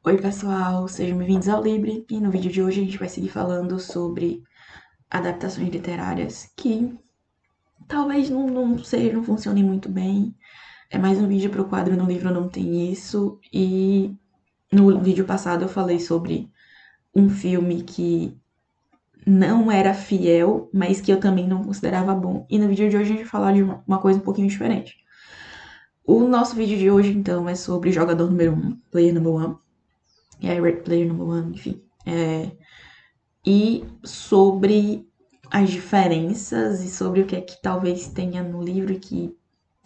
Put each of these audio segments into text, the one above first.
Oi, pessoal, sejam bem-vindos ao Libre. E no vídeo de hoje a gente vai seguir falando sobre adaptações literárias que talvez não funcionem muito bem. É mais um vídeo para o quadro No Livro Não Tem Isso. E no vídeo passado eu falei sobre um filme que não era fiel, mas que eu também não considerava bom. E no vídeo de hoje a gente vai falar de uma coisa um pouquinho diferente. O nosso vídeo de hoje, então, é sobre Jogador Número 1, Player Number 1. Player Number 1, enfim. E sobre as diferenças e sobre o que é que talvez tenha no livro e que,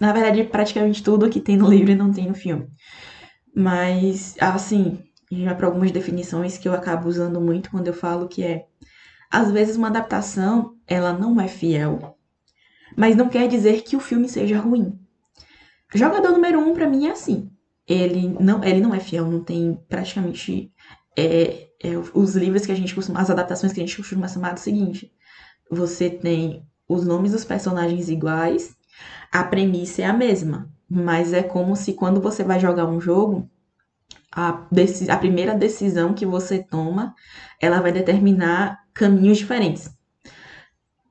na verdade, praticamente tudo que tem no livro não tem no filme. Mas, assim, já para algumas definições que eu acabo usando muito quando eu falo que é, às vezes uma adaptação, ela não é fiel, mas não quer dizer que o filme seja ruim. Jogador número 1 para mim é assim. Ele não é fiel, não tem praticamente os livros que a gente costuma, as adaptações que a gente costuma chamar do seguinte: você tem os nomes dos personagens iguais, a premissa é a mesma, mas é como se quando você vai jogar um jogo, a primeira decisão que você toma, ela vai determinar caminhos diferentes.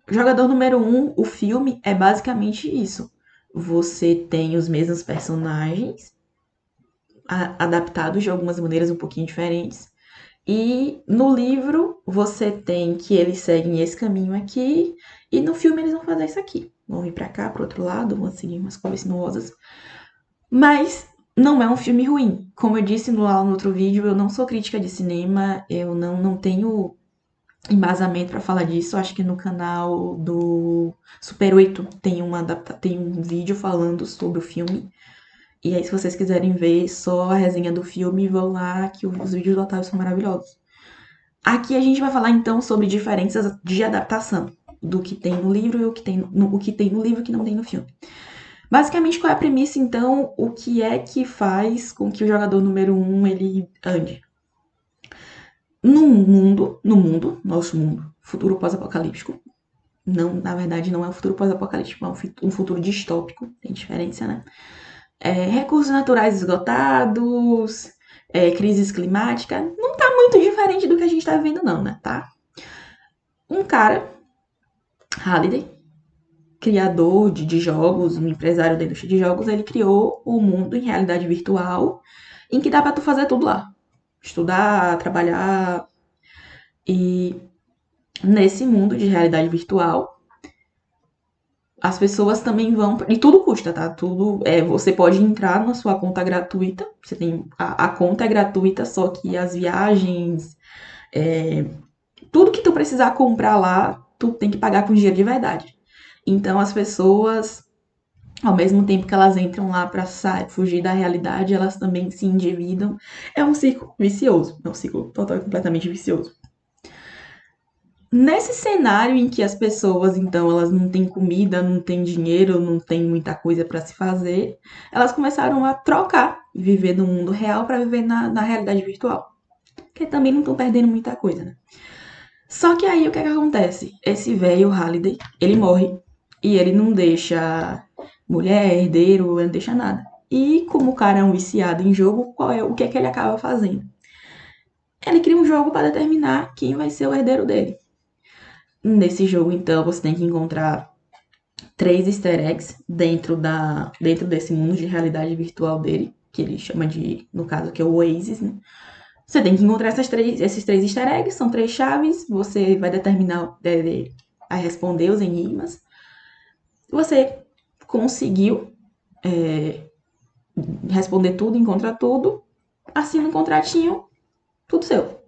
Jogador número 1, o filme é basicamente isso. Você tem os mesmos personagens, adaptados de algumas maneiras um pouquinho diferentes. E no livro você tem que eles seguem esse caminho aqui, e no filme eles vão fazer isso aqui. Vão vir pra cá, pro outro lado, vão seguir umas coisas sinuosas. Mas não é um filme ruim. Como eu disse lá no outro vídeo, eu não sou crítica de cinema, eu não tenho embasamento pra falar disso. Acho que no canal do Super 8 tem um vídeo falando sobre o filme. E aí, se vocês quiserem ver só a resenha do filme, vão lá, que os vídeos do Otávio são maravilhosos. Aqui a gente vai falar então sobre diferenças de adaptação do que tem no livro e o que tem no livro e o que não tem no filme. Basicamente, qual é a premissa então? O que é que faz com que o jogador número 1 ele ande? Nosso mundo, futuro pós-apocalíptico. Não, na verdade, não é um futuro pós-apocalíptico, é um futuro distópico, tem diferença, né? Recursos naturais esgotados, crises climáticas, não tá muito diferente do que a gente tá vivendo, não, né? Tá? Um cara, Halliday, criador de jogos, um empresário da indústria de jogos, ele criou um mundo em realidade virtual em que dá pra tu fazer tudo lá. Estudar, trabalhar. E nesse mundo de realidade virtual, as pessoas também vão. E tudo custa, tá? Tudo. Você pode entrar na sua conta gratuita. Você tem. A conta é gratuita, só que as viagens. Tudo que tu precisar comprar lá, tu tem que pagar com dinheiro de verdade. Então as pessoas, ao mesmo tempo que elas entram lá para fugir da realidade, elas também se endividam. É um ciclo vicioso. É um ciclo total e completamente vicioso. Nesse cenário em que as pessoas, então, elas não têm comida, não têm dinheiro, não têm muita coisa para se fazer, elas começaram a trocar, viver no mundo real para viver na realidade virtual. Porque também não estão perdendo muita coisa, né? Só que aí o que é que acontece? Esse velho Halliday, ele morre e ele não deixa mulher, herdeiro, ele não deixa nada. E como o cara é um viciado em jogo, o que é que ele acaba fazendo? Ele cria um jogo para determinar quem vai ser o herdeiro dele. Nesse jogo, então, você tem que encontrar 3 easter eggs dentro desse mundo de realidade virtual dele, que ele chama de, no caso, que é o Oasis, né? Você tem que encontrar esses 3 easter eggs, são 3 chaves, você vai determinar a responder os enigmas. Você conseguiu responder tudo, encontrar tudo, assina um contratinho, tudo seu.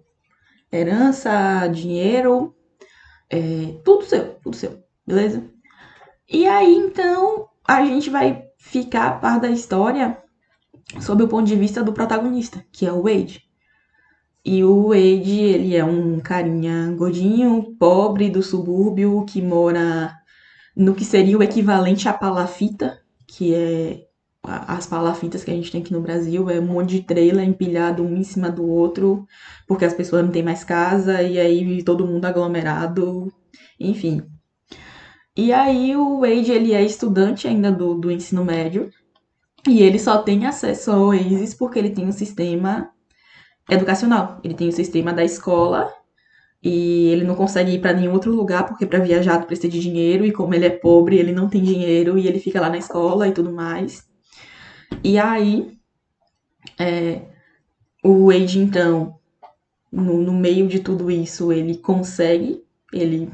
Herança, dinheiro, tudo seu, beleza? E aí, então, a gente vai ficar a par da história sob o ponto de vista do protagonista, que é o Wade. E o Wade, ele é um carinha gordinho, pobre, do subúrbio, que mora no que seria o equivalente à palafita, que é as palafitas que a gente tem aqui no Brasil, é um monte de trailer empilhado um em cima do outro, porque as pessoas não têm mais casa, e aí vive todo mundo aglomerado, enfim. E aí o Wade, ele é estudante ainda do ensino médio, e ele só tem acesso ao Oasis porque ele tem um sistema educacional. Ele tem o sistema da escola e ele não consegue ir para nenhum outro lugar porque para viajar tu precisa de dinheiro e como ele é pobre, ele não tem dinheiro e ele fica lá na escola e tudo mais. E aí, o Wade, então, no meio de tudo isso, ele consegue, ele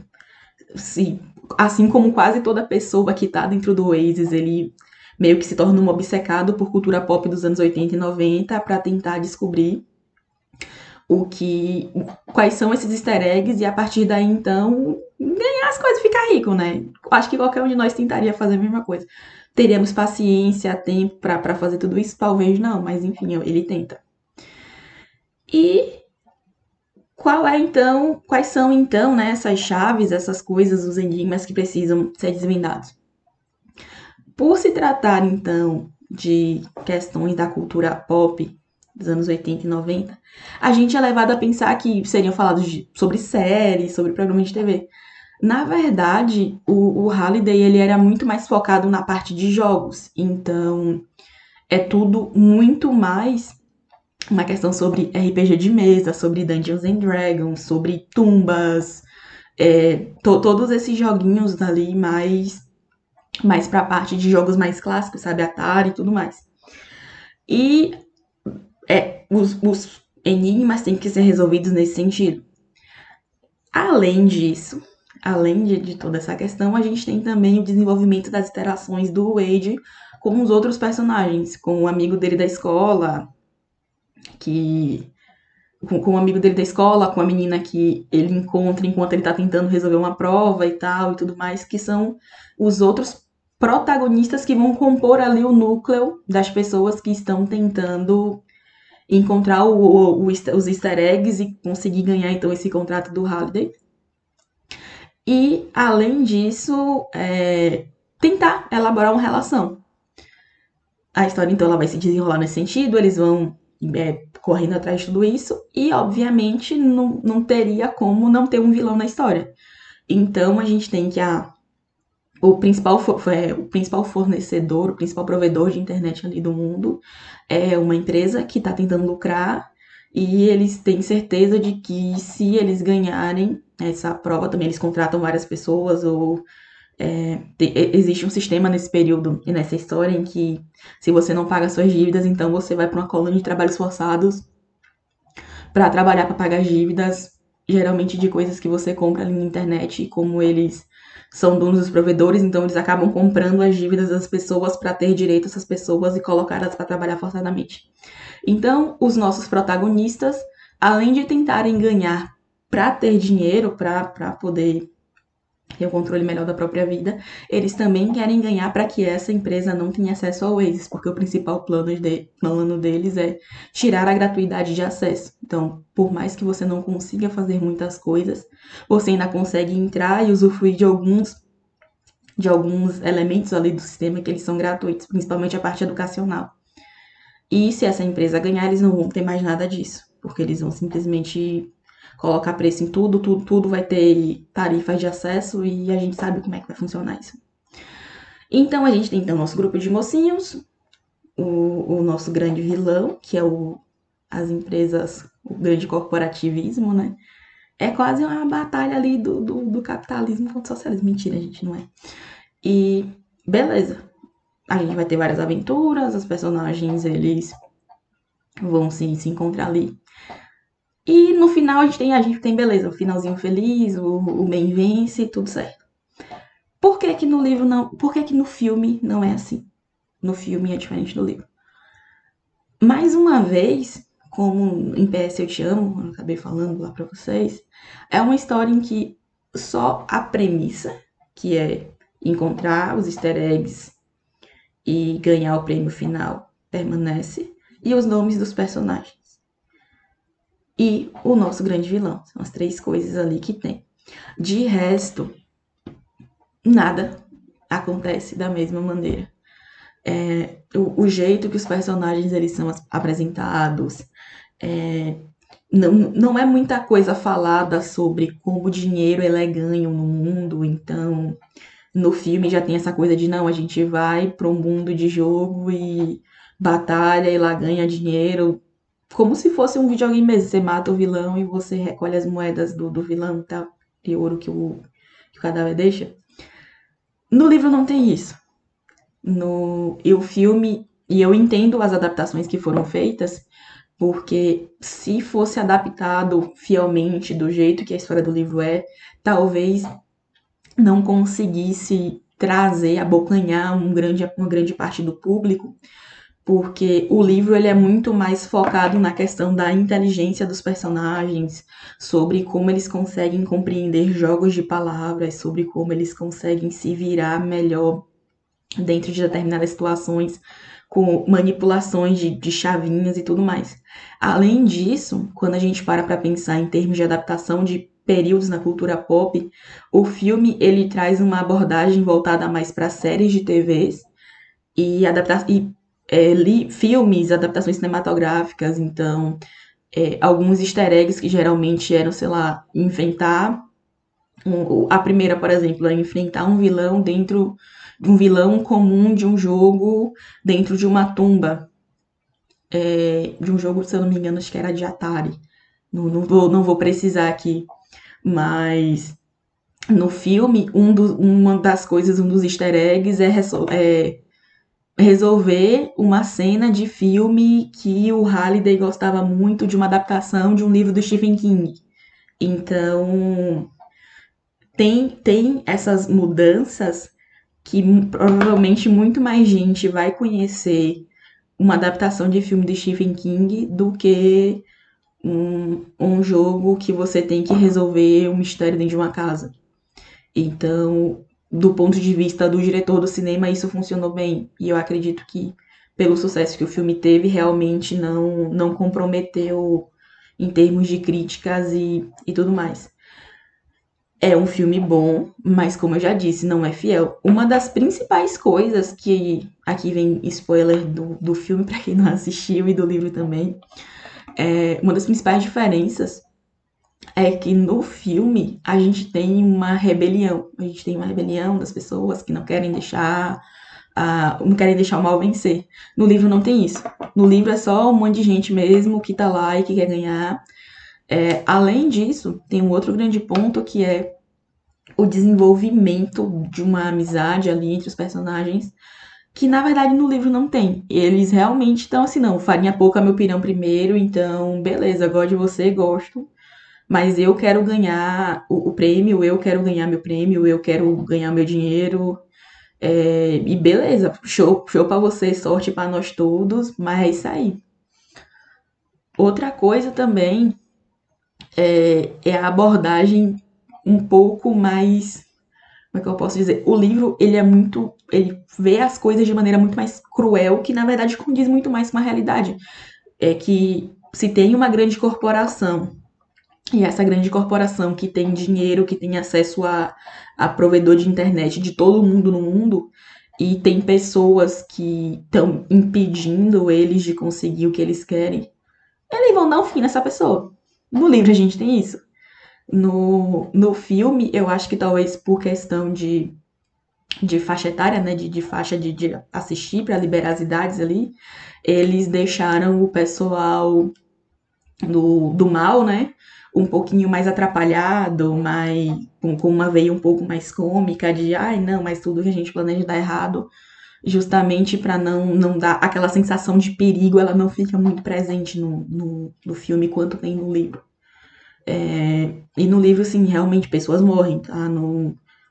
se, assim como quase toda pessoa que tá dentro do Oasis, ele meio que se torna um obcecado por cultura pop dos anos 80 e 90 para tentar descobrir o que, quais são esses easter eggs e a partir daí então ganhar as coisas e ficar rico, né? Acho que qualquer um de nós tentaria fazer a mesma coisa. Teríamos paciência, tempo para fazer tudo isso? Talvez não, mas enfim, ele tenta. E quais são então, né, essas chaves, essas coisas, os enigmas que precisam ser desvendados? Por se tratar então de questões da cultura pop dos anos 80 e 90, a gente é levado a pensar que seriam falados sobre séries, sobre programas de TV. Na verdade, o Halliday ele era muito mais focado na parte de jogos, então é tudo muito mais uma questão sobre RPG de mesa, sobre Dungeons and Dragons, sobre tumbas, todos esses joguinhos ali mais pra parte de jogos mais clássicos, sabe? Atari e tudo mais. E os enigmas têm que ser resolvidos nesse sentido. Além disso, além de toda essa questão, a gente tem também o desenvolvimento das interações do Wade com os outros personagens, com o amigo dele da escola, que com um amigo dele da escola, com a menina que ele encontra enquanto ele tá tentando resolver uma prova e tal e tudo mais, que são os outros protagonistas que vão compor ali o núcleo das pessoas que estão tentando encontrar os easter eggs e conseguir ganhar então esse contrato do Halliday. E, além disso, tentar elaborar uma relação. A história, então, ela vai se desenrolar nesse sentido, eles vão correndo atrás de tudo isso, e, obviamente, não teria como não ter um vilão na história. Então, a gente tem que o principal fornecedor, o principal provedor de internet ali do mundo é uma empresa que está tentando lucrar e eles têm certeza de que se eles ganharem essa prova também, eles contratam várias pessoas ou existe um sistema nesse período e nessa história em que se você não paga suas dívidas, então você vai para uma colônia de trabalhos forçados para trabalhar para pagar as dívidas, geralmente de coisas que você compra ali na internet, como eles são donos dos provedores, então eles acabam comprando as dívidas das pessoas para ter direito a essas pessoas e colocá-las para trabalhar forçadamente. Então, os nossos protagonistas, além de tentarem ganhar para ter dinheiro, para poder ter o controle melhor da própria vida, eles também querem ganhar para que essa empresa não tenha acesso ao Oasis, porque o principal plano deles é tirar a gratuidade de acesso. Então, por mais que você não consiga fazer muitas coisas, você ainda consegue entrar e usufruir de alguns elementos ali do sistema que eles são gratuitos, principalmente a parte educacional. E se essa empresa ganhar, eles não vão ter mais nada disso, porque eles vão simplesmente colocar preço em tudo vai ter tarifas de acesso e a gente sabe como é que vai funcionar isso. Então a gente tem então nosso grupo de mocinhos, o nosso grande vilão, que é as empresas, o grande corporativismo, né? É quase uma batalha ali do capitalismo contra o socialismo. Mentira, gente, não é. E beleza. A gente vai ter várias aventuras, os personagens, eles vão se encontrar ali. E no final a gente tem beleza, o finalzinho feliz, o bem vence, tudo certo. Por que que no livro não, por que que no filme não é assim? No filme é diferente do livro. Mais uma vez, como em PS Eu Te Amo, eu acabei falando lá pra vocês, é uma história em que só a premissa, que é encontrar os easter eggs e ganhar o prêmio final, permanece, e os nomes dos personagens. E o nosso grande vilão. São as três coisas ali que tem. De resto, nada acontece da mesma maneira. O jeito que os personagens eles são apresentados, não é muita coisa falada sobre como o dinheiro ele é ganho no mundo, então no filme já tem essa coisa de não, a gente vai para um mundo de jogo e batalha e lá ganha dinheiro como se fosse um videogame mesmo. Você mata o vilão e você recolhe as moedas do vilão e tal, de ouro que o cadáver deixa. No livro não tem isso. E o filme, e eu entendo as adaptações que foram feitas, porque se fosse adaptado fielmente do jeito que a história do livro é, talvez não conseguisse trazer, abocanhar uma grande parte do público, porque o livro ele é muito mais focado na questão da inteligência dos personagens, sobre como eles conseguem compreender jogos de palavras, sobre como eles conseguem se virar melhor dentro de determinadas situações, com manipulações de chavinhas e tudo mais. Além disso, quando a gente para pensar em termos de adaptação de períodos na cultura pop, o filme ele traz uma abordagem voltada mais para séries de TVs e, filmes, adaptações cinematográficas, então alguns easter eggs que geralmente eram, sei lá, inventar a primeira, por exemplo, é enfrentar um vilão dentro de um vilão comum de um jogo dentro de uma tumba. De um jogo, se eu não me engano, acho que era de Atari. Não vou precisar aqui. Mas no filme, uma das coisas, um dos easter eggs é resolver uma cena de filme que o Halliday gostava muito de uma adaptação de um livro do Stephen King. Então, tem essas mudanças que provavelmente muito mais gente vai conhecer uma adaptação de filme de Stephen King do que um jogo que você tem que resolver um mistério dentro de uma casa. Então, do ponto de vista do diretor do cinema, isso funcionou bem. E eu acredito que, pelo sucesso que o filme teve, realmente não comprometeu em termos de críticas e tudo mais. É um filme bom, mas como eu já disse, não é fiel. Uma das principais coisas que. Aqui vem spoiler do filme, para quem não assistiu, e do livro também. Uma das principais diferenças é que no filme a gente tem uma rebelião. A gente tem uma rebelião das pessoas que não querem deixar o mal vencer. No livro não tem isso. No livro é só um monte de gente mesmo que tá lá e que quer ganhar. Além disso, tem um outro grande ponto que é o desenvolvimento de uma amizade ali entre os personagens, que na verdade no livro não tem. Eles realmente estão assim, não, farinha pouca meu pirão primeiro, então beleza, gosto de você, gosto, mas eu quero ganhar o prêmio, eu quero ganhar meu prêmio, eu quero ganhar meu dinheiro, e beleza, show, show pra você, sorte pra nós todos, mas é isso aí. Outra coisa também é a abordagem um pouco mais. Como é que eu posso dizer? O livro, ele é muito. Ele vê as coisas de maneira muito mais cruel, que na verdade condiz muito mais com a realidade. É que se tem uma grande corporação, e essa grande corporação que tem dinheiro, que tem acesso a provedor de internet de todo mundo no mundo, e tem pessoas que estão impedindo eles de conseguir o que eles querem, eles vão dar um fim nessa pessoa. No livro a gente tem isso. No filme, eu acho que talvez por questão de faixa etária, né, de faixa de assistir para liberar as idades ali, eles deixaram o pessoal do mal, né, um pouquinho mais atrapalhado, com uma veia um pouco mais cômica de, ai, não, mas tudo que a gente planeja dá errado, justamente para não dar aquela sensação de perigo, ela não fica muito presente no filme quanto tem no livro. E no livro, assim, realmente pessoas morrem, tá?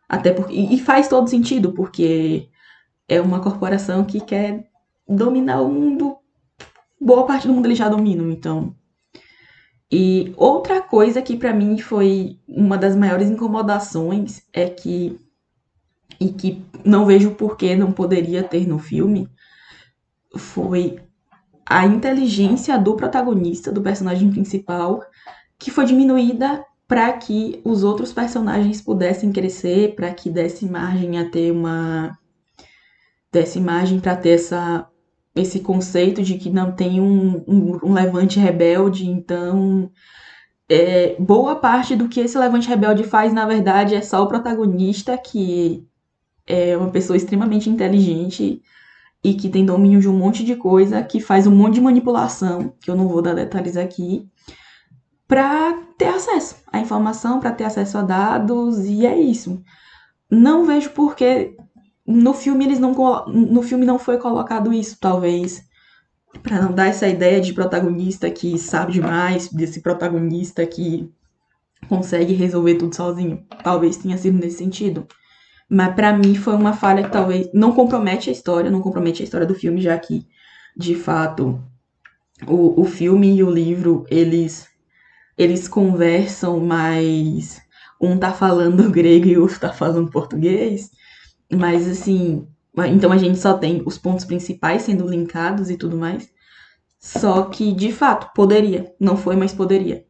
Até porque. E faz todo sentido, porque é uma corporação que quer dominar o mundo. Boa parte do mundo eles já dominam, então. E outra coisa que pra mim foi uma das maiores incomodações é que. E que não vejo por que não poderia ter no filme. Foi a inteligência do protagonista, do personagem principal, que foi diminuída para que os outros personagens pudessem crescer, para que desse margem a ter desse margem para ter esse conceito de que não tem um levante rebelde, então boa parte do que esse levante rebelde faz, na verdade, é só o protagonista, que é uma pessoa extremamente inteligente, e que tem domínio de um monte de coisa, que faz um monte de manipulação, que eu não vou dar detalhes aqui, para ter acesso à informação, para ter acesso a dados, e é isso. Não vejo porque no filme no filme não foi colocado isso, talvez para não dar essa ideia de protagonista que sabe demais, desse protagonista que consegue resolver tudo sozinho. Talvez tenha sido nesse sentido. Mas pra mim foi uma falha que talvez não compromete a história, não compromete a história do filme, já que, de fato, o filme e o livro, eles conversam, mas um tá falando grego e o outro tá falando português. Mas assim, então a gente só tem os pontos principais sendo linkados e tudo mais. Só que, de fato, poderia. Não foi, mas poderia.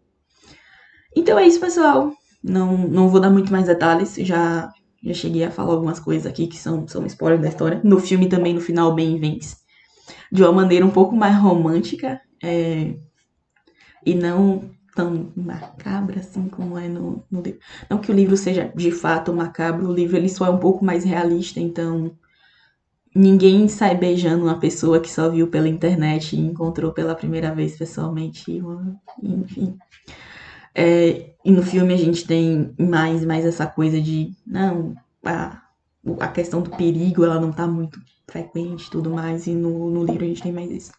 Então é isso, pessoal. Não vou dar muito mais detalhes. Já cheguei a falar algumas coisas aqui que são spoilers da história. No filme também, no final, Ben vence. De uma maneira um pouco mais romântica. E não tão macabra assim como é no livro. Não que o livro seja de fato macabro. O livro ele só é um pouco mais realista. Então ninguém sai beijando uma pessoa que só viu pela internet e encontrou pela primeira vez pessoalmente. Enfim. E no filme a gente tem mais essa coisa de, não, a questão do perigo, ela não tá muito frequente e tudo mais, e no livro a gente tem mais isso.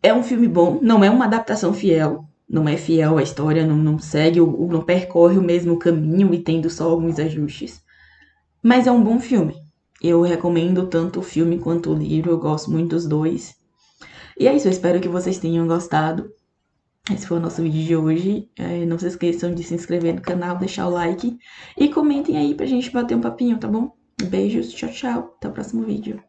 É um filme bom, não é uma adaptação fiel, não é fiel à história, não segue, não percorre o mesmo caminho e tendo só alguns ajustes, mas é um bom filme. Eu recomendo tanto o filme quanto o livro, eu gosto muito dos dois. E é isso, eu espero que vocês tenham gostado. Esse foi o nosso vídeo de hoje. Não se esqueçam de se inscrever no canal, deixar o like e comentem aí pra gente bater um papinho, tá bom? Beijos, tchau, tchau. Até o próximo vídeo.